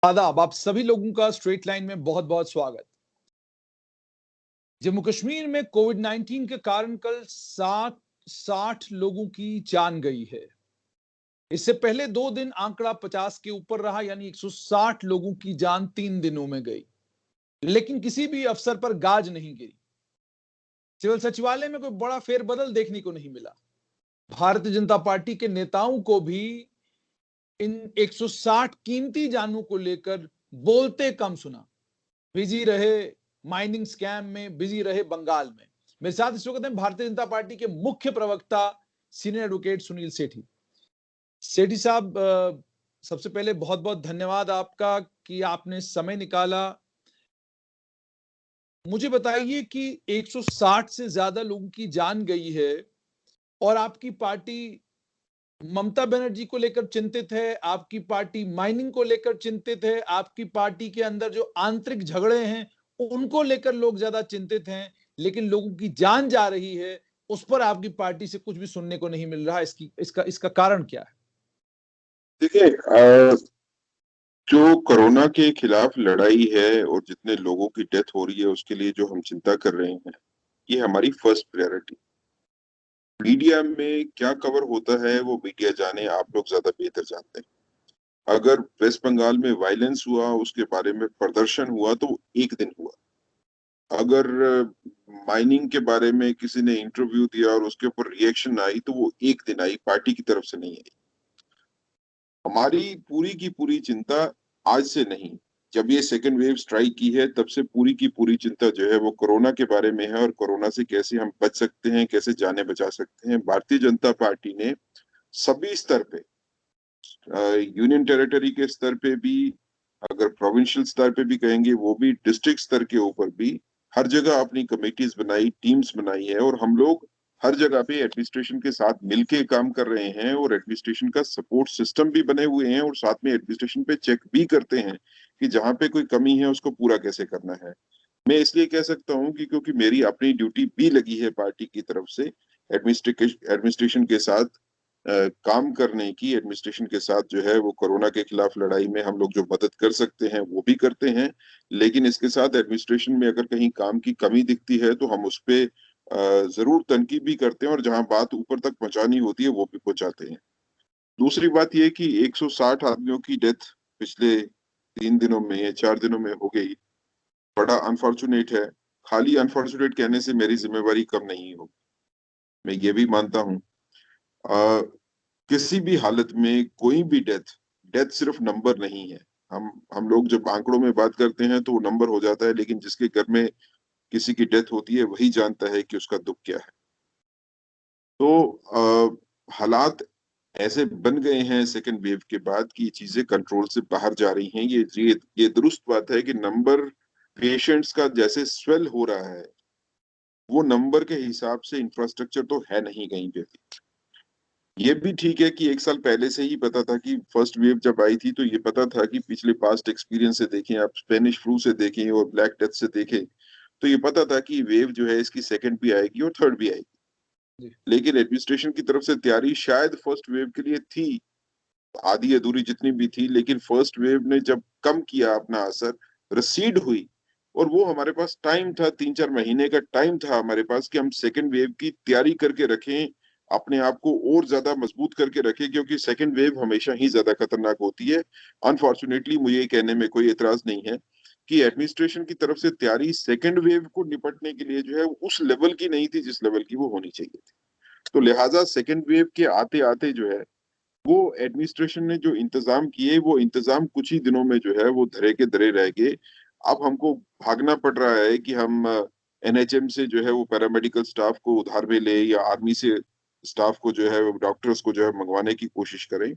आदाब, आप सभी लोगों का स्ट्रेट लाइन में बहुत बहुत स्वागत। जम्मू कश्मीर में कोविड-19 के कारण कल 60 लोगों की जान गई है। इससे पहले 2 दिन आंकड़ा 50 के ऊपर रहा, यानी 160 लोगों की जान 3 दिनों में गई, लेकिन किसी भी अफसर पर गाज नहीं गिरी। सिविल सचिवालय में कोई बड़ा फेरबदल देखने को नहीं मिला। भारतीय जनता पार्टी के नेताओं को भी इन 160 कीमती जानों को लेकर बोलते कम सुना। बिजी रहे माइनिंग स्कैम में, बिजी रहे बंगाल में। मेरे साथ इस वक्त हैं भारतीय जनता पार्टी के मुख्य प्रवक्ता सीनियर एडवोकेट सुनील सेठी। सेठी साहब, सबसे पहले बहुत बहुत धन्यवाद आपका कि आपने समय निकाला। मुझे बताइए कि 160 से ज्यादा लोगों की जान गई है और आपकी पार्टी ममता बनर्जी को लेकर चिंतित है, आपकी पार्टी माइनिंग को लेकर चिंतित है, आपकी पार्टी के अंदर जो आंतरिक झगड़े हैं उनको लेकर लोग ज्यादा चिंतित हैं, लेकिन लोगों की जान जा रही है उस पर आपकी पार्टी से कुछ भी सुनने को नहीं मिल रहा। इसका कारण क्या है? देखिए, जो कोरोना के खिलाफ लड़ाई है और जितने लोगों की डेथ हो रही है उसके लिए जो हम चिंता कर रहे हैं, ये हमारी फर्स्ट प्रायोरिटी। मीडिया में क्या कवर होता है वो मीडिया जाने, आप लोग ज्यादा बेहतर जानते हैं। अगर वेस्ट बंगाल में वायलेंस हुआ, उसके बारे में प्रदर्शन हुआ तो एक दिन हुआ। अगर माइनिंग के बारे में किसी ने इंटरव्यू दिया और उसके ऊपर रिएक्शन आई तो वो एक दिन आई, पार्टी की तरफ से नहीं आई। हमारी पूरी की पूरी चिंता आज से नहीं, जब ये सेकेंड वेव स्ट्राइक की है तब से पूरी की पूरी चिंता जो है वो कोरोना के बारे में है और कोरोना से कैसे हम बच सकते हैं, कैसे जाने बचा सकते हैं। भारतीय जनता पार्टी ने सभी स्तर पे, यूनियन टेरिटरी के स्तर पे भी, अगर प्रोविंशियल स्तर पे भी कहेंगे, वो भी डिस्ट्रिक्ट स्तर के ऊपर भी, हर जगह अपनी कमेटीज बनाई, टीम्स बनाई है और हम लोग हर जगह पे एडमिनिस्ट्रेशन के साथ मिलके काम कर रहे हैं और एडमिनिस्ट्रेशन का सपोर्ट सिस्टम भी बने हुए हैं और साथ में एडमिनिस्ट्रेशन पे चेक भी करते हैं कि जहां पे कोई कमी है उसको पूरा कैसे करना है। मैं इसलिए कह सकता हूं कि क्योंकि मेरी अपनी ड्यूटी भी लगी है पार्टी की तरफ से एडमिनिस्ट्रेशन के साथ काम करने की, एडमिनिस्ट्रेशन के साथ जो है वो कोरोना के खिलाफ लड़ाई में हम लोग जो मदद कर सकते हैं वो भी करते हैं। लेकिन इसके साथ एडमिनिस्ट्रेशन में अगर कहीं काम की कमी दिखती है तो हम उस पे जरूर तनकीद भी करते हैं और जहां बात ऊपर तक पहुंचानी होती है वो भी पहुंचाते हैं। दूसरी बात यह कि 160 आदमियों की डेथ पिछले 3 दिनों में या 4 दिनों में हो गई, बड़ा अनफॉर्चुनेट है। खाली अनफॉर्चुनेट कहने से मेरी जिम्मेवारी कम नहीं होगी, मैं ये भी मानता हूँ। किसी भी हालत में कोई भी डेथ डेथ सिर्फ नंबर नहीं है। हम लोग जब आंकड़ों में बात करते हैं तो वो नंबर हो जाता है, लेकिन जिसके घर में किसी की डेथ होती है वही जानता है कि उसका दुख क्या है। तो हालात ऐसे बन गए हैं सेकेंड वेव के बाद कि चीजें कंट्रोल से बाहर जा रही हैं। ये दुरुस्त बात है कि नंबर पेशेंट्स का जैसे स्वेल हो रहा है, वो नंबर के हिसाब से इंफ्रास्ट्रक्चर तो है नहीं कहीं पे भी। ये भी ठीक है कि 1 साल पहले से ही पता था कि फर्स्ट वेव जब आई थी तो ये पता था कि पिछले पास्ट एक्सपीरियंस से देखें, आप स्पेनिश फ्लू से देखें और ब्लैक डेथ से देखें, तो ये पता था कि वेव जो है इसकी सेकंड भी आएगी और थर्ड भी आएगी। जी। लेकिन एडमिनिस्ट्रेशन की तरफ से तैयारी शायद फर्स्ट वेव के लिए थी, आधी अधूरी जितनी भी थी, लेकिन फर्स्ट वेव ने जब कम किया अपना असर, रसीड हुई, और वो हमारे पास टाइम था, 3-4 महीने का टाइम था हमारे पास कि हम सेकेंड वेव की तैयारी करके रखें, अपने आप को और ज्यादा मजबूत करके रखें, क्योंकि सेकेंड वेव हमेशा ही ज्यादा खतरनाक होती है। अनफॉर्चुनेटली मुझे ये कहने में कोई एतराज नहीं है कि एडमिनिस्ट्रेशन की तरफ से तैयारी सेकेंड वेव को निपटने के लिए जो है उस लेवल की नहीं थी जिस लेवल की वो होनी चाहिए थी। तो लिहाजा सेकेंड वेव के आते आते जो है वो एडमिनिस्ट्रेशन ने जो इंतजाम किए, वो इंतजाम कुछ ही दिनों में जो है वो धरे के धरे रह गए। अब हमको भागना पड़ रहा है कि हम एनएचएम से जो है वो पैरामेडिकल स्टाफ को उधार में ले या आर्मी से स्टाफ को जो है डॉक्टर्स को जो है मंगवाने की कोशिश करें।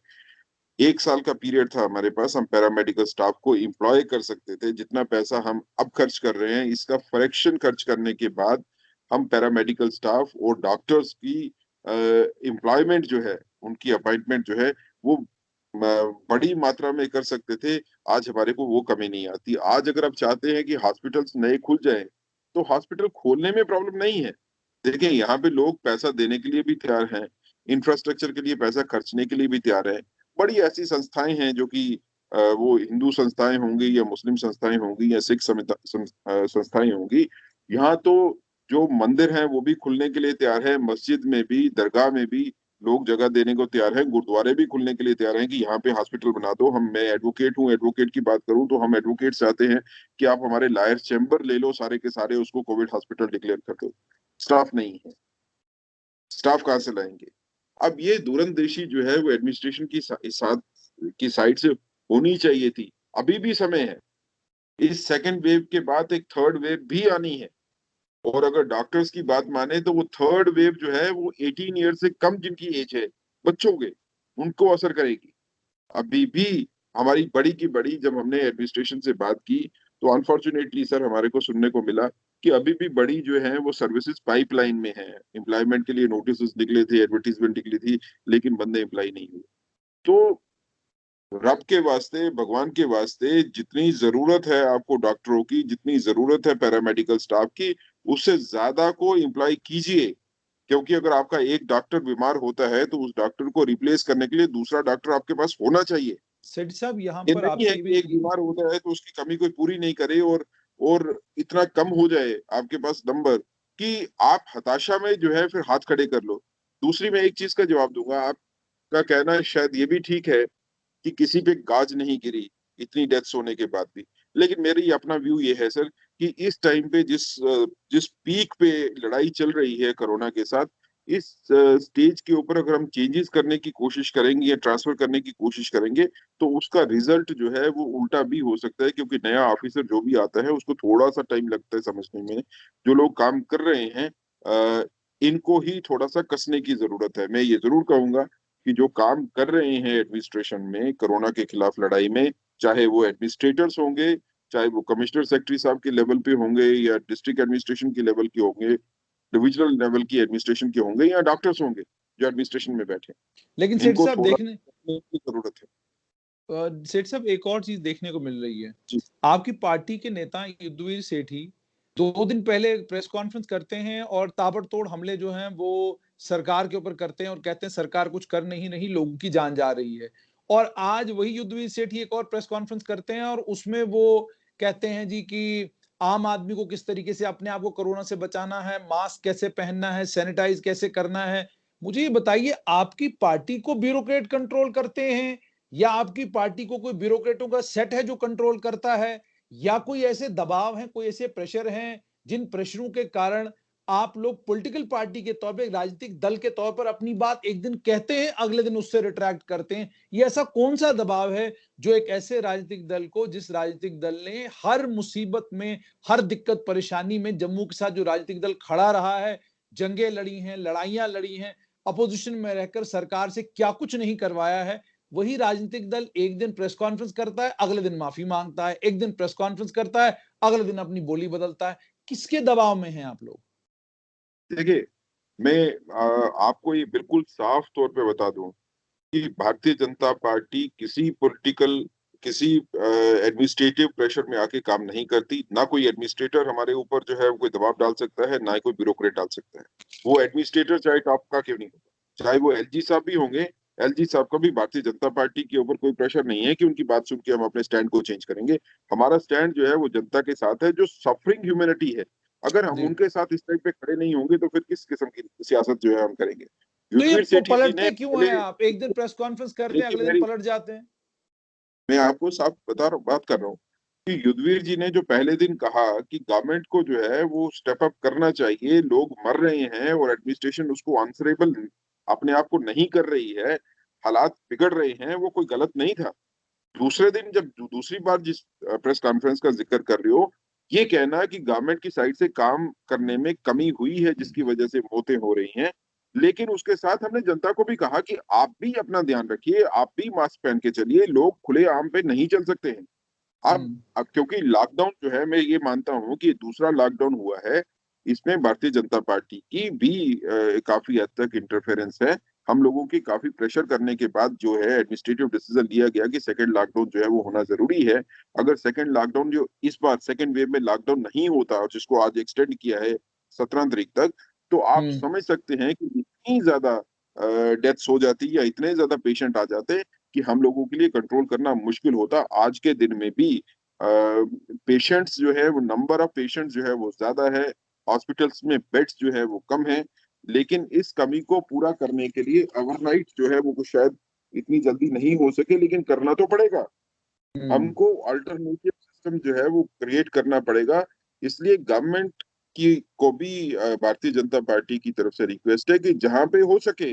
1 साल का पीरियड था हमारे पास, हम पैरामेडिकल स्टाफ को एम्प्लॉय कर सकते थे। जितना पैसा हम अब खर्च कर रहे हैं इसका फ्रैक्शन खर्च करने के बाद हम पैरामेडिकल स्टाफ और डॉक्टर्स की एम्प्लॉयमेंट जो है, उनकी अपॉइंटमेंट जो है वो बड़ी मात्रा में कर सकते थे। आज हमारे को वो कमी नहीं आती। आज अगर आप चाहते हैं कि हॉस्पिटल्स नए खुल जाएं तो हॉस्पिटल खोलने में प्रॉब्लम नहीं है। देखिए, यहाँ पे लोग पैसा देने के लिए भी तैयार हैं, इंफ्रास्ट्रक्चर के लिए पैसा खर्चने के लिए भी तैयार है। बड़ी ऐसी संस्थाएं हैं जो कि वो हिंदू संस्थाएं होंगी या मुस्लिम संस्थाएं होंगी या सिख संस्थाएं होंगी, यहाँ तो जो मंदिर हैं वो भी खुलने के लिए तैयार है, मस्जिद में भी, दरगाह में भी लोग जगह देने को तैयार हैं, गुरुद्वारे भी खुलने के लिए तैयार हैं कि यहाँ पे हॉस्पिटल बना दो। मैं एडवोकेट हूँ, एडवोकेट की बात करूँ तो हम एडवोकेट चाहते हैं कि आप हमारे लायर्स चैम्बर ले लो, सारे के सारे उसको कोविड हॉस्पिटल डिक्लेयर कर दो। स्टाफ नहीं है, स्टाफ कहाँ से लाएंगे? अब ये दूरंदेशी जो है वो एडमिनिस्ट्रेशन की साइड से होनी चाहिए थी। अभी भी समय है, इस सेकंड वेव के बाद एक थर्ड वेव भी आनी है, और अगर डॉक्टर्स की बात माने तो वो थर्ड वेव जो है वो 18 ईयर से कम जिनकी एज है, बच्चों के, उनको असर करेगी। अभी भी हमारी बड़ी की बड़ी, जब हमने एडमिनिस्ट्रेशन से बात की तो अनफॉर्चुनेटली सर हमारे को सुनने को मिला कि अभी भी बड़ी जो है वो सर्विसेज पाइपलाइन में है। एम्प्लॉयमेंट के लिए नोटिस निकले थे, एडवर्टीजमेंट निकली थी, लेकिन बंदे एम्प्लॉय नहीं हुए। तो रब के वास्ते, भगवान के वास्ते, जितनी जरूरत है आपको डॉक्टरों की, जितनी जरूरत है पैरामेडिकल स्टाफ की, उससे ज्यादा को एम्प्लॉय कीजिए। क्योंकि अगर आपका एक डॉक्टर बीमार होता है तो उस डॉक्टर को रिप्लेस करने के लिए दूसरा डॉक्टर आपके पास होना चाहिए। सेठ साहब यहाँ ये पर नहीं है आपसे ये कि एक भी बीमार होता है तो उसकी कमी कोई पूरी नहीं करे, और इतना कम हो जाए आपके पास नंबर कि आप हताशा में जो है फिर हाथ खड़े कर लो। दूसरी, मैं एक चीज का जवाब दूंगा। आपका कहना शायद ये भी ठीक है कि किसी पे गाज नहीं गिरी इतनी डेथ्स होने के बाद भी, लेकिन मेरी अपना व्यू ये है सर कि इस टाइम पे जिस पीक पे लड़ाई चल रही है कोरोना के साथ, इस स्टेज के ऊपर अगर हम चेंजेस करने की कोशिश करेंगे या ट्रांसफर करने की कोशिश करेंगे तो उसका रिजल्ट जो है वो उल्टा भी हो सकता है, क्योंकि नया ऑफिसर जो भी आता है उसको थोड़ा सा टाइम लगता है समझने में। जो लोग काम कर रहे हैं, इनको ही थोड़ा सा कसने की जरूरत है। मैं ये जरूर कहूंगा कि जो काम कर रहे हैं एडमिनिस्ट्रेशन में कोरोना के खिलाफ लड़ाई में, चाहे वो एडमिनिस्ट्रेटर्स होंगे, चाहे वो कमिश्नर सेक्रेटरी साहब के लेवल पे होंगे या डिस्ट्रिक्ट एडमिनिस्ट्रेशन के लेवल के होंगे, डिविजनल लेवल की एडमिनिस्ट्रेशन के होंगे, या डॉक्टर्स होंगे जो एडमिनिस्ट्रेशन में बैठे, लेकिन सेठ इनको साहब थोड़ा देखने की जरूरत है। सेठ साहब एक और चीज देखने को मिल रही है। जी। आपकी पार्टी के नेता युद्धवीर सेठी 2 दिन पहले प्रेस कॉन्फ्रेंस करते हैं और ताबड़तोड़ हमले जो हैं वो सरकार के ऊपर करते हैं और कहते हैं सरकार कुछ कर नहीं लोगों की जान जा रही है। और आज वही युद्धवीर सेठी एक और प्रेस कॉन्फ्रेंस करते हैं और उसमें वो कहते हैं जी कि आम आदमी को किस तरीके से अपने आप को कोरोना से बचाना है, मास्क कैसे पहनना है, सैनिटाइज कैसे करना है। मुझे ये बताइए, आपकी पार्टी को ब्यूरोक्रेट कंट्रोल करते हैं या आपकी पार्टी को कोई ब्यूरोक्रेटों का सेट है जो कंट्रोल करता है, या कोई ऐसे दबाव हैं, कोई ऐसे प्रेशर हैं जिन प्रेशरों के कारण आप लोग पॉलिटिकल पार्टी के तौर पे, राजनीतिक दल के तौर पर अपनी बात एक दिन कहते हैं, अगले दिन उससे रिट्रैक्ट करते हैं। ये ऐसा कौन सा दबाव है जो एक ऐसे राजनीतिक दल को, जिस राजनीतिक दल ने हर मुसीबत में, हर दिक्कत परेशानी में जम्मू के साथ जो राजनीतिक दल खड़ा रहा है, जंगें लड़ी हैं, लड़ाइयां लड़ी हैं, अपोजिशन में रहकर सरकार से क्या कुछ नहीं करवाया है, वही राजनीतिक दल एक दिन प्रेस कॉन्फ्रेंस करता है, अगले दिन माफी मांगता है, एक दिन प्रेस कॉन्फ्रेंस करता है, अगले दिन अपनी बोली बदलता है। किसके दबाव में हैं आप लोग? देखिए, मैं आपको ये बिल्कुल साफ तौर पे बता दूं कि भारतीय जनता पार्टी किसी एडमिनिस्ट्रेटिव प्रेशर में आके काम नहीं करती। ना कोई एडमिनिस्ट्रेटर हमारे ऊपर जो है वो कोई दबाव डाल सकता है, ना ही कोई ब्यूरोक्रेट डाल सकता है। वो एडमिनिस्ट्रेटर चाहे टॉप का क्यों नहीं होगा, चाहे वो एलजी साहब भी होंगे, एलजी साहब का भी भारतीय जनता पार्टी के ऊपर कोई प्रेशर नहीं है कि उनकी बात सुन के हम अपने स्टैंड को चेंज करेंगे। हमारा स्टैंड जो है वो जनता के साथ है, जो सफरिंग ह्यूमैनिटी है। अगर हम जी। उनके साथ इस टाइम पे खड़े नहीं होंगे तो फिर किस किस्म की सियासत जो है हम करेंगे? तो ये युद्धवीर सेठी जी ने पलटते क्यों पहले, हैं आप? एक दिन प्रेस कॉन्फ्रेंस करते हैं, देखिए अगले दिन मेरी, पलट जाते हैं। मैं आपको साफ बात कर रहा हूँ कि युद्धवीर जी ने जो पहले दिन कहा कि गवर्नमेंट को जो है वो स्टेप अप करना चाहिए, लोग मर रहे हैं और एडमिनिस्ट्रेशन उसको आंसरेबल अपने आप को नहीं कर रही है, हालात बिगड़ रहे हैं, वो कोई गलत नहीं था। दूसरे दिन जब दूसरी बार जिस प्रेस कॉन्फ्रेंस का जिक्र कर रहे हो, ये कहना कि गवर्नमेंट की साइड से काम करने में कमी हुई है जिसकी वजह से मौतें हो रही हैं, लेकिन उसके साथ हमने जनता को भी कहा कि आप भी अपना ध्यान रखिए, आप भी मास्क पहन के चलिए, लोग खुले आम पे नहीं चल सकते हैं। अब क्योंकि लॉकडाउन जो है, मैं ये मानता हूं कि दूसरा लॉकडाउन हुआ है, इसमें भारतीय जनता पार्टी की भी काफी हद तक इंटरफेरेंस है। हम लोगों की काफी प्रेशर करने के बाद जो है एडमिनिस्ट्रेटिव डिसीजन लिया गया कि सेकंड लॉकडाउन जो है वो होना जरूरी है। अगर सेकंड लॉकडाउन, जो इस बार सेकंड वेव में लॉकडाउन नहीं होता और जिसको आज एक्सटेंड किया है 17 तारीख तक, तो आप हम्म। समझ सकते हैं कि इतनी ज्यादा डेथ्स हो जाती या इतने ज्यादा पेशेंट आ जाते कि हम लोगों के लिए कंट्रोल करना मुश्किल होता। आज के दिन में भी पेशेंट्स जो है वो नंबर ऑफ पेशेंट्स जो है वो ज़्यादा है, हॉस्पिटल्स में बेड्स जो है वो कम है, लेकिन इस कमी को पूरा करने के लिए ओवरनाइट जो है वो शायद इतनी जल्दी नहीं हो सके, लेकिन करना तो पड़ेगा। हम्म। हमको अल्टरनेटिव सिस्टम जो है वो क्रिएट करना पड़ेगा। इसलिए गवर्नमेंट की को भी भारतीय जनता पार्टी की तरफ से रिक्वेस्ट है कि जहां पे हो सके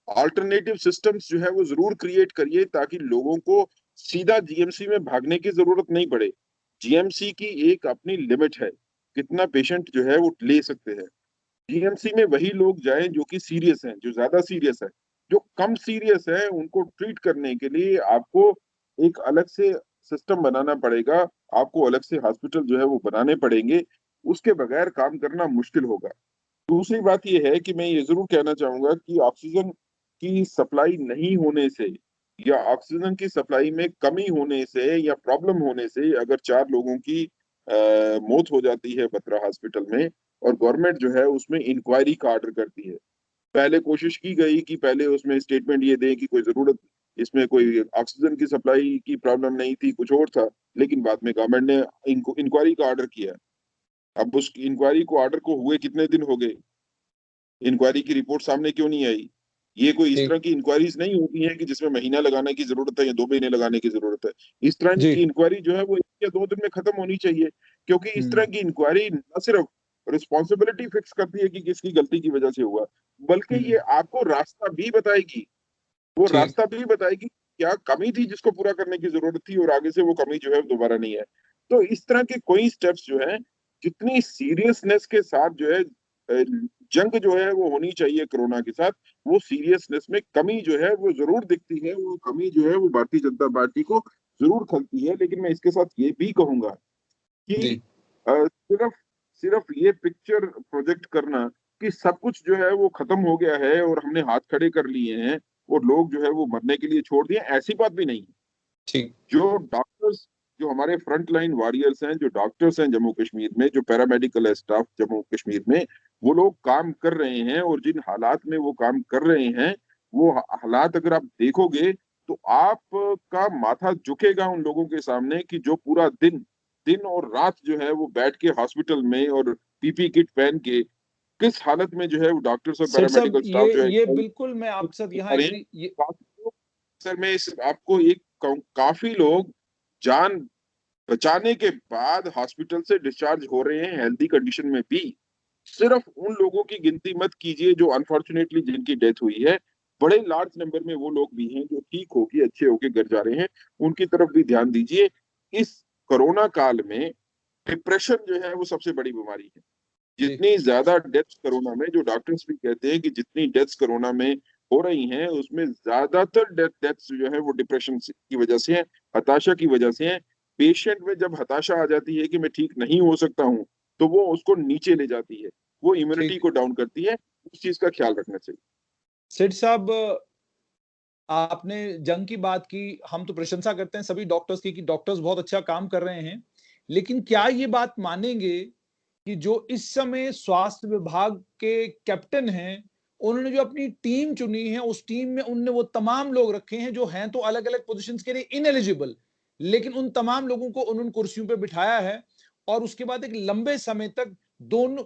अल्टरनेटिव सिस्टम्स जो है वो जरूर क्रिएट करिए, ताकि लोगों को सीधा जीएमसी में भागने की जरूरत नहीं पड़े। जीएमसी की एक अपनी लिमिट है, कितना पेशेंट जो है वो ले सकते हैं। जीएमसी में वही लोग जाएं जो कि सीरियस हैं, जो ज्यादा सीरियस है। जो कम सीरियस है उनको ट्रीट करने के लिए आपको एक अलग से सिस्टम बनाना पड़ेगा, आपको अलग से हॉस्पिटल जो है वो बनाने पड़ेंगे। उसके बगैर काम करना मुश्किल होगा। दूसरी बात ये है कि मैं ये जरूर कहना चाहूंगा कि ऑक्सीजन की सप्लाई नहीं होने से या ऑक्सीजन की सप्लाई में कमी होने से या प्रॉब्लम होने से अगर 4 लोगों की मौत हो जाती है बत्रा हॉस्पिटल में, और गवर्नमेंट जो है उसमें इंक्वायरी का ऑर्डर करती है। पहले कोशिश की गई कि पहले उसमें स्टेटमेंट ये दें कि कोई जरूरत, इसमें कोई ऑक्सीजन की सप्लाई की प्रॉब्लम नहीं थी, कुछ और था, लेकिन बाद में गवर्नमेंट ने इंक्वायरी का ऑर्डर किया। अब उस इंक्वायरी को ऑर्डर को हुए कितने दिन हो गए, इंक्वायरी की रिपोर्ट सामने क्यों नहीं आई? ये कोई इस जी। तरह की इंक्वायरीज नहीं होती हैं कि जिसमें महीना लगाने की जरूरत है या 2 महीने लगाने की जरूरत है। इस तरह जी। की इंक्वायरी जो है वो 1 या 2 दिन में खत्म होनी चाहिए, क्योंकि इस तरह हम्म। की इंक्वायरी न सिर्फ रिस्पॉन्सिबिलिटी फिक्स करती है कि किसकी गलती की वजह से हुआ, बल्कि ये हम्म। आपको रास्ता भी बताएगी, वो ठीक। रास्ता भी बताएगी क्या कमी थी जिसको पूरा करने की जरूरत थी, और आगे से वो कमी जो है दोबारा नहीं है। तो इस तरह के कोई स्टेप्स जो है, जितनी सीरियसनेस के साथ जो है जंग जो है वो होनी चाहिए कोरोना के साथ, वो सीरियसनेस में कमी जो है वो जरूर दिखती है। वो कमी जो है वो भारतीय जनता पार्टी को जरूर खलती है। लेकिन मैं इसके साथ ये भी कहूंगा कि जी। सिर्फ सिर्फ ये पिक्चर प्रोजेक्ट करना कि सब कुछ जो है वो खत्म हो गया है और हमने हाथ खड़े कर लिए हैं और लोग जो है वो मरने के लिए छोड़ दिए, ऐसी बात भी नहीं है। ठीक। जो डॉक्टर्स, जो हमारे फ्रंट लाइन वॉरियर्स हैं, जो डॉक्टर्स हैं जम्मू कश्मीर में, जो पैरामेडिकल स्टाफ जम्मू कश्मीर में, वो लोग काम कर रहे हैं, और जिन हालात में वो काम कर रहे हैं, वो हालात अगर आप देखोगे तो आपका माथा झुकेगा उन लोगों के सामने कि जो पूरा दिन दिन और रात जो है वो बैठ के हॉस्पिटल में और पीपी किट पहन के किस हालत में जो है वो डॉक्टर्स और सेठ साहब, पैरामेडिकल स्टाफ जो ये है बिल्कुल मैं आपके साथ यहाँ अरे एग्री ये। काफी लोग, सर मैं इस आपको एक कहूं, काफी लोग जान बचाने के बाद हॉस्पिटल से डिस्चार्ज हो रहे हैं हेल्दी कंडीशन में भी। सिर्फ उन लोगों की गिनती मत कीजिए जो अनफॉर्चुनेटली जिनकी डेथ हुई है, बड़े लार्ज नंबर में वो लोग भी हैं जो ठीक होके अच्छे होके घर जा रहे हैं, उनकी तरफ भी ध्यान दीजिए। इस कोरोना काल में डिप्रेशन जो है वो सबसे बड़ी बीमारी है। जी। जितनी ज्यादा डेथ्स कोरोना में, जो डॉक्टर्स भी कहते हैं कि जितनी डेथ्स कोरोना में हो रही हैं उसमें ज्यादातर डेथ्स जो है वो डिप्रेशन की वजह से है, हताशा की वजह से है। पेशेंट में जब हताशा आ जाती है कि मैं ठीक नहीं हो सकता हूँ, तो वो उसको नीचे ले जाती है, वो इम्यूनिटी ठीक। को डाउन करती है। उस चीज का ख्याल रखना चाहिए। सेठ साहब, आपने जंग की बात की, हम तो प्रशंसा करते हैं सभी डॉक्टर्स की कि डॉक्टर्स बहुत अच्छा काम कर रहे हैं। लेकिन क्या ये बात मानेंगे कि जो इस समय स्वास्थ्य विभाग के कैप्टन हैं, उन्होंने जो अपनी टीम चुनी है, उस टीम में उनने वो तमाम लोग रखे हैं जो हैं तो अलग-अलग पोज़ीशंस के लिए इनएलिजिबल, लेकिन उन तमाम लोगों को उन्होंने कुर्सियों पे बिठाया है और उसके बाद एक लंबे समय तक दोनों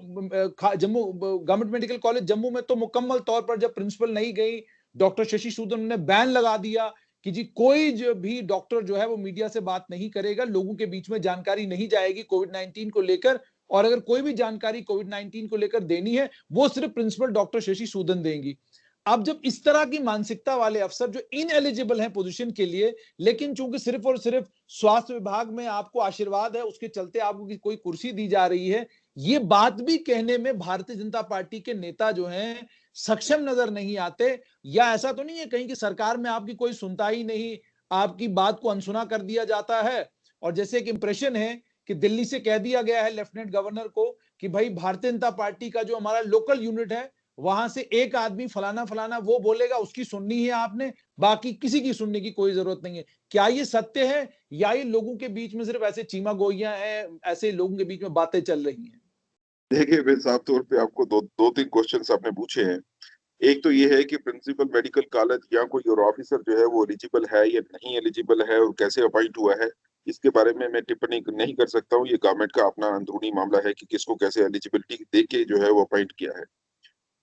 Jammu government medical college Jammu में तो मुकम्मल तौर पर जब प्रिंसिपल नहीं गई, डॉक्टर शशि सूदन ने बैन लगा दिया कि जी कोई जो भी डॉक्टर जो है वो मीडिया से बात नहीं करेगा, लोगों के बीच में जानकारी नहीं जाएगी कोविड-19 को लेकर, और अगर कोई भी जानकारी कोविड-19 को लेकर देनी है, वो सिर्फ प्रिंसिपल डॉक्टर शशि सूदन देंगी। अब जब इस तरह की मानसिकता वाले अफसर जो इनएलिजिबल हैं पोजीशन के लिए, लेकिन चूंकि सिर्फ और सिर्फ स्वास्थ्य विभाग में आपको आशीर्वाद है, उसके चलते आपको कोई कुर्सी दी जा रही है, ये बात भी कहने में भारतीय जनता पार्टी के नेता जो हैं सक्षम नजर नहीं आते। या ऐसा तो नहीं है कहीं कि सरकार में आपकी कोई सुनता ही नहीं, आपकी बात को अनसुना कर दिया जाता है। और जैसे एक इंप्रेशन है कि दिल्ली से कह दिया गया है लेफ्टिनेंट गवर्नर को कि भाई भारतीय जनता पार्टी का जो हमारा लोकल यूनिट है, वहां से एक आदमी फलाना फलाना वो बोलेगा, उसकी सुननी है आपने, बाकी किसी की सुनने की कोई जरूरत नहीं है। क्या ये सत्य है या ये लोगों के बीच में सिर्फ ऐसे चीमा गोइयां हैं, ऐसे लोगों के बीच में बातें चल रही हैं? देखिए, मैं साफ तौर पे आपको दो दो तीन क्वेश्चंस आपने पूछे हैं। एक तो ये है कि प्रिंसिपल मेडिकल कॉलेज या कोई और ऑफिसर जो है वो एलिजिबल है या नहीं एलिजिबल है और कैसे अपॉइंट हुआ है, इसके बारे में मैं टिप्पणी नहीं कर सकता हूँ। ये गवर्नमेंट का अपना अंदरूनी मामला है कि किसको कैसे एलिजिबिलिटी दे के जो है वो अपॉइंट किया है।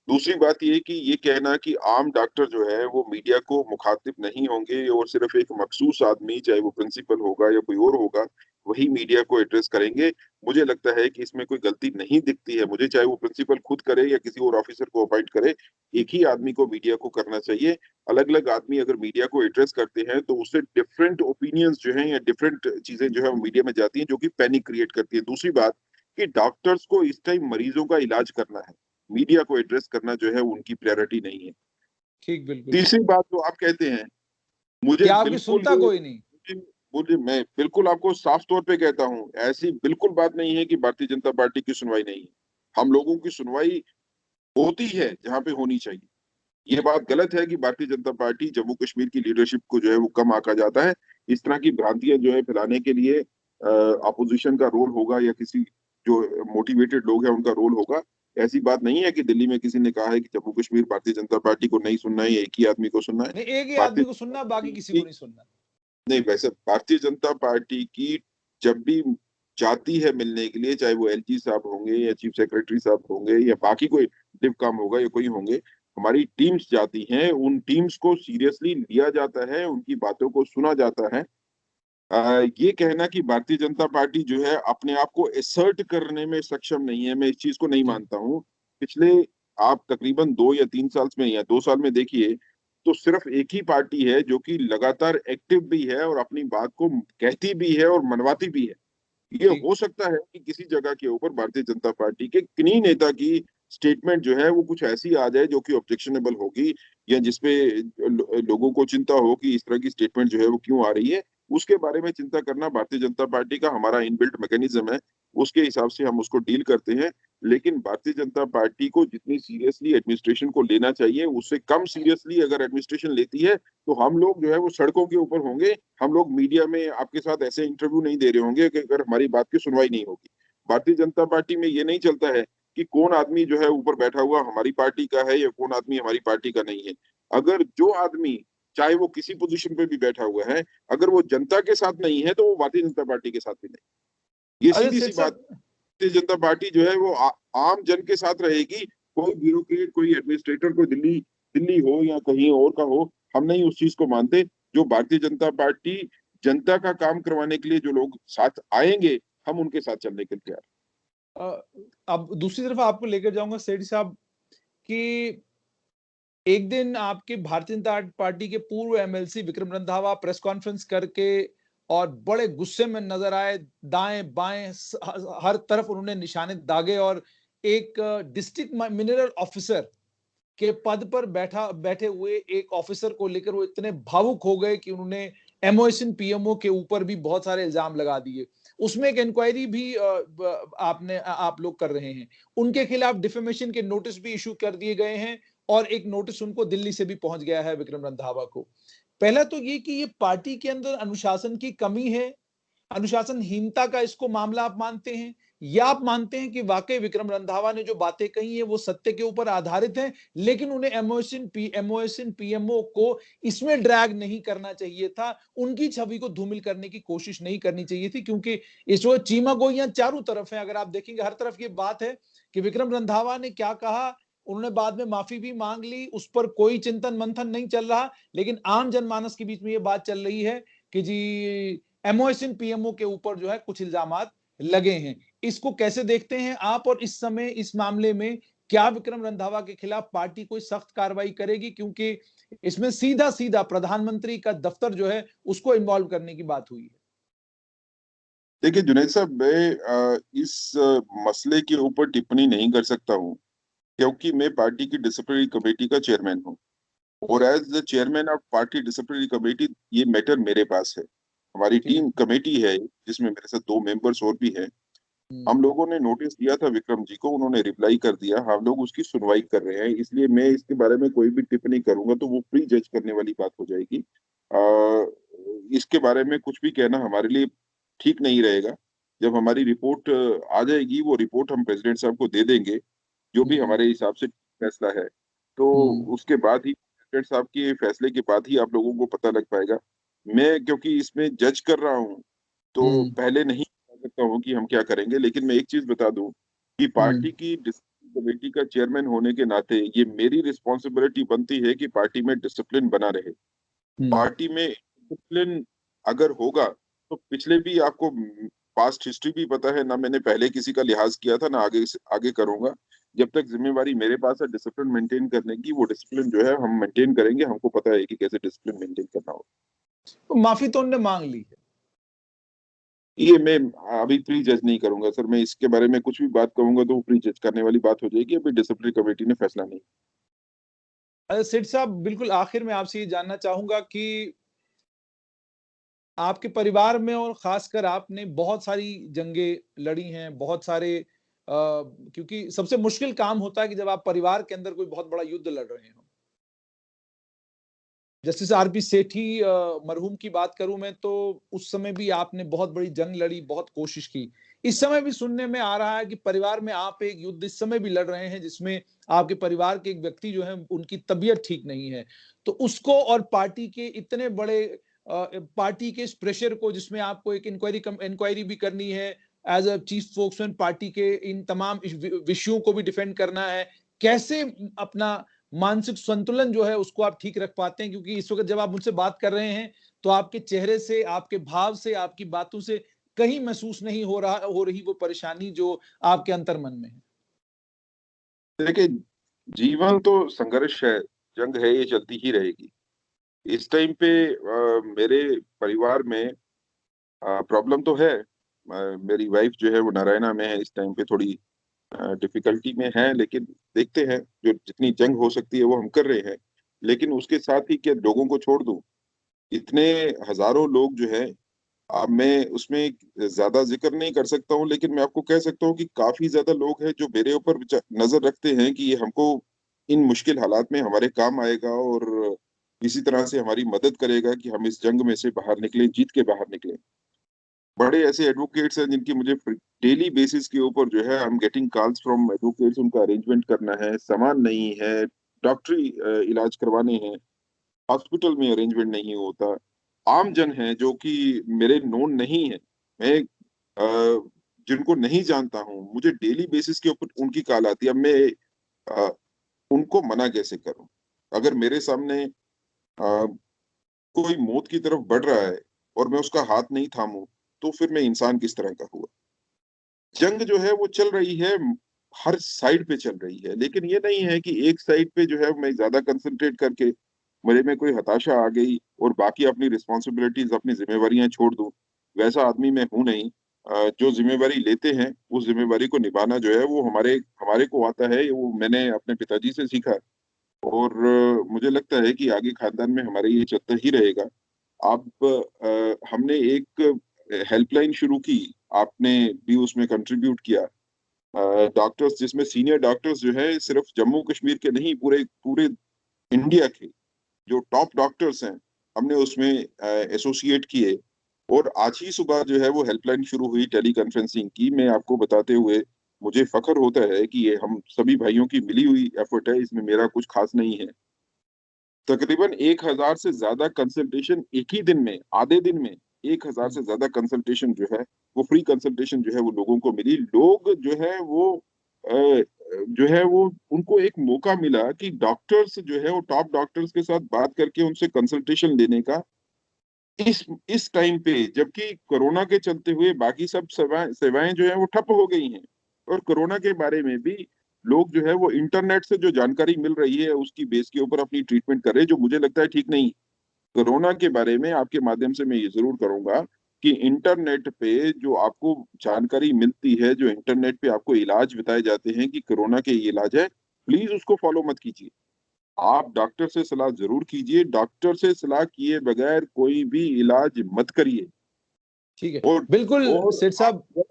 दूसरी बात ये कि ये कहना कि आम डॉक्टर जो है वो मीडिया को मुखातिब नहीं होंगे और सिर्फ एक मखसूस आदमी, चाहे वो प्रिंसिपल होगा या कोई और होगा, वही मीडिया को एड्रेस करेंगे। मुझे लगता है कि इसमें कोई गलती नहीं दिखती है मुझे, चाहे वो प्रिंसिपल खुद करे या किसी और ऑफिसर को अपॉइंट करे, एक ही आदमी को मीडिया को करना चाहिए। अलग अलग आदमी अगर मीडिया को एड्रेस करते हैं तो उससे डिफरेंट ओपिनियंस जो है या डिफरेंट चीजें जो है वो मीडिया में जाती हैं, जो कि पैनिक क्रिएट करती है। दूसरी बात कि डॉक्टर्स को इस टाइम मरीजों का इलाज करना है, मीडिया को एड्रेस करना जो है उनकी प्रायोरिटी नहीं है। ठीक, बिल्कुल। तीसरी बात जो आप कहते हैं, मुझे क्या आपकी बिल्कुल सुनता ये कोई नहीं? मुझे मैं बिल्कुल आपको साफ तौर पे कहता हूँ, ऐसी बिल्कुल बात नहीं है कि भारतीय जनता पार्टी की सुनवाई नहीं है। हम लोगों की सुनवाई होती है जहाँ पे होनी चाहिए। ये बात गलत है कि भारतीय जनता पार्टी जम्मू कश्मीर की लीडरशिप को जो है वो कम आंका जाता है। इस तरह की भ्रांतियां जो है फैलाने के लिए अपोजिशन का रोल होगा या किसी जो मोटिवेटेड लोग हैं उनका रोल होगा। ऐसी बात नहीं है कि दिल्ली में किसी ने कहा है कि जम्मू कश्मीर भारतीय जनता पार्टी को नहीं सुनना है या एक ही आदमी को सुनना है। नहीं, एक ही भारतीय आदमी को जनता सुनना, बाकी पार्टी किसी को की नहीं सुनना। नहीं, वैसे भारतीय जनता पार्टी की जब भी जाती है मिलने के लिए, चाहे वो एलजी साहब होंगे या चीफ सेक्रेटरी साहब होंगे या बाकी कोई डिव काम होगा या कोई होंगे, हमारी टीम्स जाती हैं, उन टीम्स को सीरियसली लिया जाता है, उनकी बातों को सुना जाता है। ये कहना कि भारतीय जनता पार्टी जो है अपने आप को असर्ट करने में सक्षम नहीं है, मैं इस चीज को नहीं जी। मानता हूँ। पिछले आप तकरीबन 2 या 3 साल में या 2 साल में देखिए, तो सिर्फ एक ही पार्टी है जो कि लगातार एक्टिव भी है और अपनी बात को कहती भी है और मनवाती भी है। ये ठीक। हो सकता है कि किसी जगह के ऊपर भारतीय जनता पार्टी के किन्हीं नेता की स्टेटमेंट जो है वो कुछ ऐसी आ जाए जो कि ऑब्जेक्शनेबल होगी या जिसपे लोगों को चिंता हो कि इस तरह की स्टेटमेंट जो है वो क्यों आ रही है। उसके बारे में चिंता करना भारतीय जनता पार्टी का हमारा इनबिल्ट मैकेनिज्म है, उसके हिसाब से हम उसको डील करते हैं। लेकिन भारतीय जनता पार्टी को जितनी सीरियसली एडमिनिस्ट्रेशन को लेना चाहिए, उससे कम सीरियसली अगर एडमिनिस्ट्रेशन लेती है, तो हम लोग जो है वो सड़कों के ऊपर होंगे। हम लोग मीडिया में आपके साथ ऐसे इंटरव्यू नहीं दे रहे होंगे कि अगर हमारी बात की सुनवाई नहीं होगी। भारतीय जनता पार्टी में ये नहीं चलता है कि कौन आदमी जो है ऊपर बैठा हुआ हमारी पार्टी का है या कौन आदमी हमारी पार्टी का नहीं है। अगर जो आदमी, चाहे वो किसी पोजीशन पे भी बैठा हुआ है, अगर वो जनता के साथ नहीं है तो वो भारतीय जनता पार्टी के साथ भी नहीं। ये अच्छा सीधी सी सेठ बात। साहब। भारतीय जनता पार्टी जो है वो आम जन के साथ रहेगी। कोई ब्यूरोक्रेट, कोई एडमिनिस्ट्रेटर, कोई दिल्ली दिल्ली हो या कहीं और का हो, हम नहीं उस चीज को मानते। जो भारतीय जनता पार्टी जनता का काम करवाने के लिए जो लोग साथ आएंगे, हम उनके साथ चलने के लिए तैयार अ, अब दूसरी तरफ आपको लेकर जाऊंगा सेठ साहब कि एक दिन आपके भारतीय जनता पार्टी के पूर्व MLC Vikram Randhawa press conference करके और बड़े गुस्से में नजर आए। दाएं बाएं हर तरफ उन्होंने निशाने दागे और एक डिस्ट्रिक्ट मिनरल ऑफिसर के पद पर बैठे हुए एक ऑफिसर को लेकर वो इतने भावुक हो गए कि उन्होंने एमओएसएन पीएमओ के ऊपर भी बहुत सारे इल्जाम लगा दिए। उसमें एक इंक्वायरी भी आप लोग कर रहे हैं। उनके खिलाफ डिफेमेशन के नोटिस भी इशू कर दिए गए हैं और एक नोटिस उनको दिल्ली से भी पहुंच गया है विक्रम रंधावा को। पहला तो ये कि ये पार्टी के अंदर अनुशासन की कमी है, अनुशासनहीनता का इसको मामला आप मानते हैं, या आप मानते हैं कि वाकई विक्रम रंधावा ने जो बातें कही है वो सत्य के ऊपर आधारित हैं, लेकिन उन्हें एमओएसएन पीएमओ को इसमें ड्रैग नहीं करना चाहिए था, उनकी छवि को धूमिल करने की कोशिश नहीं करनी चाहिए थी, क्योंकि इस वक्त चीमा गोइयां चारों तरफ है। अगर आप देखेंगे हर तरफ ये बात है कि विक्रम रंधावा ने क्या कहा, उन्होंने बाद में माफी भी मांग ली, उस पर कोई चिंतन मंथन नहीं चल रहा, लेकिन आम जनमानस के बीच में ये बात चल रही है कि जी एमओएसएन पीएमओ के ऊपर जो है कुछ इल्जामात लगे हैं। इसको कैसे देखते हैं आप, और इस समय इस मामले में क्या विक्रम रंधावा के खिलाफ पार्टी कोई सख्त कार्रवाई करेगी, क्योंकि इसमें सीधा सीधा प्रधानमंत्री का दफ्तर जो है उसको इन्वॉल्व करने की बात हुई है। देखिए जुनैद साहब, मैं इस मसले के ऊपर टिप्पणी नहीं कर सकता हूँ, क्योंकि मैं पार्टी की डिसिप्लिनरी कमेटी का चेयरमैन हूँ और as the chairman of party disciplinary committee ये मैटर मेरे पास है। हमारी ठीक। टीम कमेटी है जिसमें मेरे साथ 2 मेंबर्स और भी हैं। हम्म। हम लोगों ने नोटिस दिया था विक्रम जी को, उन्होंने रिप्लाई कर दिया, हम लोग उसकी सुनवाई कर रहे हैं। इसलिए मैं इसके बारे में कोई भी टिप्पणी करूंगा तो वो प्री जज करने वाली बात हो जाएगी। इसके बारे में कुछ भी कहना हमारे लिए ठीक नहीं रहेगा। जब हमारी रिपोर्ट आ जाएगी, वो रिपोर्ट हम प्रेसिडेंट साहब को दे देंगे, जो भी हम्म। हमारे हिसाब से फैसला है। तो हम्म। उसके बाद ही सेक्रेटरी साहब के फैसले के बाद ही आप लोगों को पता लग पाएगा। मैं क्योंकि इसमें जज कर रहा हूँ, तो हम्म। पहले नहीं बता सकता हूँ कि हम क्या करेंगे, लेकिन मैं एक चीज़ बता दूँ कि हम्म। पार्टी की डिसिप्लिन कमेटी का चेयरमैन होने के नाते ये मेरी रिस्पॉन्सिबिलिटी बनती है कि पार्टी में डिसिप्लिन बना रहे। हम्म। पार्टी में डिसिप्लिन अगर होगा, तो पिछले भी आपको पास्ट हिस्ट्री भी पता है ना, मैंने पहले किसी का लिहाज किया था ना आगे करूंगा। जब तक जिम्मेवारी मेरे पास है डिसिप्लिन मेंटेन करने की, वो डिसिप्लिन जो है हम मेंटेन करेंगे। हमको पता है कि कैसे डिसिप्लिन मेंटेन करना होगा। तो माफी तो उनने मांग ली है। ये मैं अभी प्री जज नहीं करूंगा सर। मैं इसके बारे में कुछ भी बात कहूंगा तो वो प्री जज करने वाली बात हो जाएगी। अभी डिसिप्लिन कमेटी ने फैसला नहीं। सेठ साहब, बिल्कुल आखिर में आपसे ये जानना चाहूंगा कि आपके परिवार में और खासकर आपने बहुत सारी जंगें लड़ी हैं, बहुत सारे क्योंकि सबसे मुश्किल काम होता है कि जब आप परिवार के अंदर कोई बहुत बड़ा युद्ध लड़ रहे हो। जस्टिस आरपी सेठी मरहूम की बात करूं मैं, तो उस समय भी आपने बहुत बड़ी जंग लड़ी, बहुत कोशिश की। इस समय भी सुनने में आ रहा है कि परिवार में आप एक युद्ध इस समय भी लड़ रहे हैं, जिसमें आपके परिवार के एक व्यक्ति जो है उनकी तबीयत ठीक नहीं है। तो उसको और पार्टी के इतने बड़े पार्टी के इस प्रेशर को, जिसमें आपको एक इंक्वायरी भी करनी है, as a chief spokesman party के इन तमाम विषयों को भी डिफेंड करना है, कैसे अपना मानसिक संतुलन जो है उसको आप ठीक रख पाते हैं? क्योंकि इस वक्त जब आप मुझसे बात कर रहे हैं, तो आपके चेहरे से, आपके भाव से, आपकी बातों से कहीं महसूस नहीं हो रही वो परेशानी जो आपके अंतर्मन में है। देखिए, जीवन तो संघर्ष है, जंग है, ये चलती ही रहेगी। इस टाइम पे मेरे परिवार में प्रॉब्लम तो है। मेरी वाइफ जो है वो नारायणा में है, इस टाइम पे थोड़ी डिफिकल्टी में है, लेकिन देखते हैं जो जितनी जंग हो सकती है वो हम कर रहे हैं। लेकिन उसके साथ ही क्या लोगों को छोड़ दूं? इतने हजारों लोग जो है, अब मैं उसमें ज्यादा जिक्र नहीं कर सकता हूँ, लेकिन मैं आपको कह सकता हूँ कि काफी ज्यादा लोग हैं जो मेरे ऊपर नजर रखते हैं कि ये हमको इन मुश्किल हालात में हमारे काम आएगा और किसी तरह से हमारी मदद करेगा कि हम इस जंग में से बाहर निकलें, जीत के बाहर निकलें। बड़े ऐसे एडवोकेट्स हैं जिनकी मुझे डेली बेसिस के ऊपर जो है I am getting calls from advocates. उनका अरेंजमेंट करना है, सामान नहीं है, डॉक्टरी इलाज करवाने हैं, हॉस्पिटल में अरेंजमेंट नहीं होता। आम जन है जो कि मेरे नोन नहीं है, मैं जिनको नहीं जानता हूँ, मुझे डेली बेसिस के ऊपर उनकी कॉल आती है। अब मैं अ, उनको मना कैसे करूं? अगर मेरे सामने कोई मौत की तरफ बढ़ रहा है और मैं उसका हाथ नहीं थामूं, तो फिर मैं इंसान किस तरह का हुआ? जंग जो है वो चल रही है, हर साइड पे चल रही है, लेकिन ये नहीं है कि एक साइड पे जो है मैं ज्यादा कंसंट्रेट करके मेरे में कोई हताशा आ गई और बाकी अपनी रिस्पॉन्सिबिलिटीज, अपनी जिम्मेवारियां छोड़ दूं। वैसा आदमी मैं हूं नहीं। जो जिम्मेवारी लेते हैं उस जिम्मेवारी को निभाना जो है वो हमारे हमारे को आता है। वो मैंने अपने पिताजी से सीखा और मुझे लगता है कि आगे खानदान में हमारे ये चलता ही रहेगा। आप हमने एक हेल्पलाइन शुरू की, आपने भी उसमें कंट्रीब्यूट किया। डॉक्टर्स, जिसमें सीनियर डॉक्टर्स जो है सिर्फ जम्मू कश्मीर के नहीं, पूरे पूरे इंडिया के जो टॉप डॉक्टर्स हैं, हमने उसमें एसोसिएट किए। और आज ही सुबह जो है वो हेल्पलाइन शुरू हुई टेली कॉन्फ्रेंसिंग की। मैं आपको बताते हुए मुझे फख्र होता है कि ये हम सभी भाइयों की मिली हुई एफर्ट है, इसमें मेरा कुछ खास नहीं है। तकरीबन 1000 से ज्यादा कंसल्टेशन एक ही दिन में, आधे दिन में 1000 हम्म। से ज्यादा कंसल्टेशन जो है वो फ्री कंसल्टेशन जो है वो लोगों को मिली। लोग जो है वो अ, जो है वो उनको एक मौका मिला कि डॉक्टर्स जो है वो टॉप डॉक्टर्स के साथ बात करके उनसे कंसल्टेशन लेने का। इस टाइम पे जबकि कोरोना के चलते हुए बाकी सब सेवाएं सेवाएं जो है वो ठप हो गई हैं, और कोरोना के बारे में भी लोग जो है वो इंटरनेट से जो जानकारी मिल रही है उसकी बेस के ऊपर अपनी ट्रीटमेंट कर रहे हैं, जो मुझे लगता है ठीक नहीं। कोरोना के बारे में आपके माध्यम से मैं ये जरूर करूंगा कि इंटरनेट पे जो आपको जानकारी मिलती है, जो इंटरनेट पे आपको इलाज बताए जाते हैं कि कोरोना के ये इलाज है, प्लीज उसको फॉलो मत कीजिए। आप डॉक्टर से सलाह जरूर कीजिए। डॉक्टर से सलाह किए बगैर कोई भी इलाज मत करिए। ठीक है। और बिल्कुल और सेठ साहब।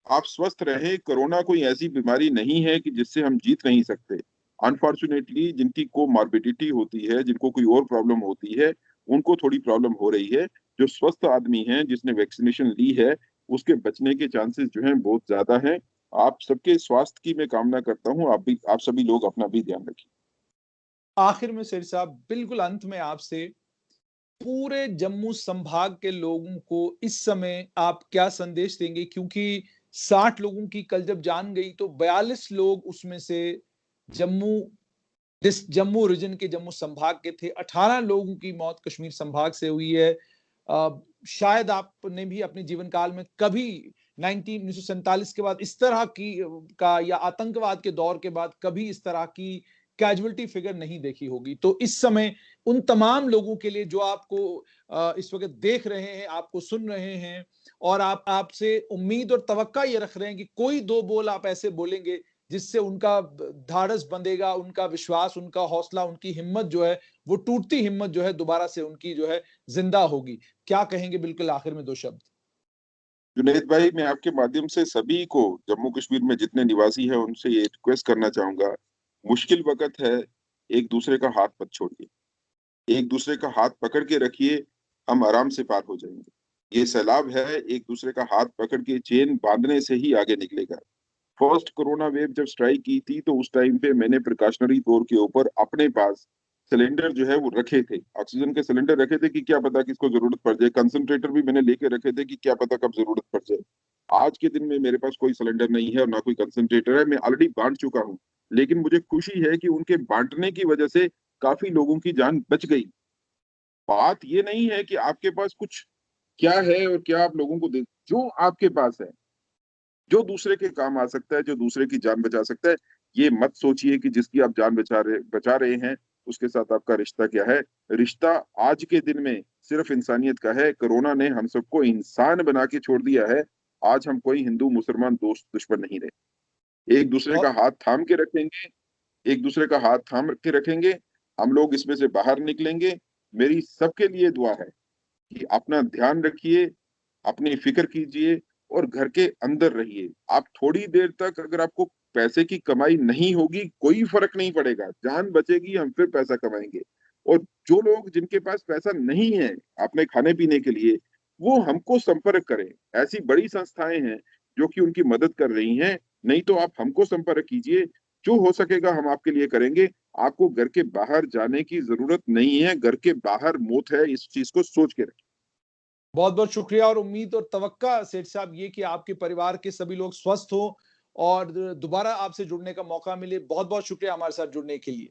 आप स्वस्थ रहें। कोरोना कोई ऐसी बीमारी नहीं है कि जिससे हम जीत नहीं सकते। अनफॉर्चुनेटली जिनकी कोमॉर्बिडिटी होती है, जिनको कोई और प्रॉब्लम होती है, उनको थोड़ी प्रॉब्लम हो रही है। जो स्वस्थ आदमी है, जिसने वैक्सीनेशन ली है, उसके बचने के चांसेस जो हैं बहुत ज्यादा हैं। आप सबके स्वास्थ्य की मैं कामना करता हूँ। आप सभी लोग अपना भी ध्यान रखिए। आखिर में सेठ साहब, बिल्कुल अंत में आपसे पूरे जम्मू संभाग के लोगों को इस समय आप क्या संदेश देंगे? क्योंकि 60 लोगों की कल जब जान गई तो 42 लोग उसमें से जम्मू जम्मू रीजन के जम्मू संभाग के थे। 18 लोगों की मौत कश्मीर संभाग से हुई है। शायद आपने भी अपने जीवन काल में कभी 1947 के बाद इस तरह की का या आतंकवाद के दौर के बाद कभी इस तरह की कैजुअलिटी फिगर नहीं देखी होगी। तो इस समय उन तमाम लोगों के लिए जो आपको इस वक्त देख रहे हैं, आपको सुन रहे हैं और आप आपसे उम्मीद और तवक्का ये रख रहे हैं कि कोई दो बोल आप ऐसे बोलेंगे जिससे उनका ढाढ़स बंधेगा, उनका विश्वास, उनका हौसला, उनकी हिम्मत जो है, वो टूटती हिम्मत जो है दोबारा से उनकी जो है जिंदा होगी। क्या कहेंगे बिल्कुल आखिर में 2 शब्द? जुनैद भाई, मैं आपके माध्यम से सभी को, जम्मू कश्मीर में जितने निवासी हैं उनसे ये रिक्वेस्ट करना चाहूंगा, मुश्किल वक्त है, एक दूसरे का हाथ मत छोड़िए, एक दूसरे का हाथ पकड़ के रखिए, हम आराम से पार हो जाएंगे। ये सैलाब है, एक दूसरे का हाथ पकड़ के चेन बांधने से ही आगे निकलेगा। फर्स्ट कोरोना वेव जब स्ट्राइक की थी तो उस टाइम पे मैंने प्रिकॉशनरी तौर के ऊपर अपने पास सिलेंडर जो है वो रखे थे, ऑक्सीजन के सिलेंडर रखे थे कि क्या पता किसको जरूरत पड़ जाए, कंसंट्रेटर भी मैंने लेके रखे थे कि क्या पता कब जरूरत पड़ जाए। आज के दिन में मेरे पास कोई सिलेंडर नहीं है और ना कोई कंसंट्रेटर है, मैं ऑलरेडी बांट चुका हूँ। लेकिन मुझे खुशी है कि उनके बांटने की वजह से काफी लोगों की जान बच गई। बात ये नहीं है कि आपके पास कुछ क्या है और क्या आप लोगों को दे, जो आपके पास है, जो दूसरे के काम आ सकता है, जो दूसरे की जान बचा सकता है, ये मत सोचिए कि जिसकी आप जान बचा रहे हैं, उसके साथ आपका रिश्ता क्या है। रिश्ता आज के दिन में सिर्फ इंसानियत का है। कोरोना ने हम सबको इंसान बना के छोड़ दिया है। आज हम कोई हिंदू मुसलमान दोस्त दुश्मन नहीं रहे। एक दूसरे का बहुत हाथ थाम के रखेंगे, एक दूसरे का हाथ थाम के रखेंगे, हम लोग इसमें से बाहर निकलेंगे। मेरी सबके लिए दुआ है कि अपना ध्यान रखिए, अपनी फिक्र कीजिए और घर के अंदर रहिए। आप थोड़ी देर तक अगर आपको पैसे की कमाई नहीं होगी, कोई फर्क नहीं पड़ेगा, जान बचेगी, हम फिर पैसा कमाएंगे। और जो लोग जिनके पास पैसा नहीं है अपने खाने पीने के लिए, वो हमको संपर्क करें। ऐसी बड़ी संस्थाएं हैं जो कि उनकी मदद कर रही हैं। नहीं तो आप हमको संपर्क कीजिए, जो हो सकेगा हम आपके लिए करेंगे। आपको घर के बाहर जाने की जरूरत नहीं है, घर के बाहर मौत है, इस चीज को सोच के रखें। बहुत-बहुत शुक्रिया और उम्मीद और तवक्का सेठ साहब ये कि आपके परिवार के सभी लोग स्वस्थ हों और दोबारा आपसे जुड़ने का मौका मिले। बहुत-बहुत शुक्रिया हमारे साथ जुड़ने के लिए।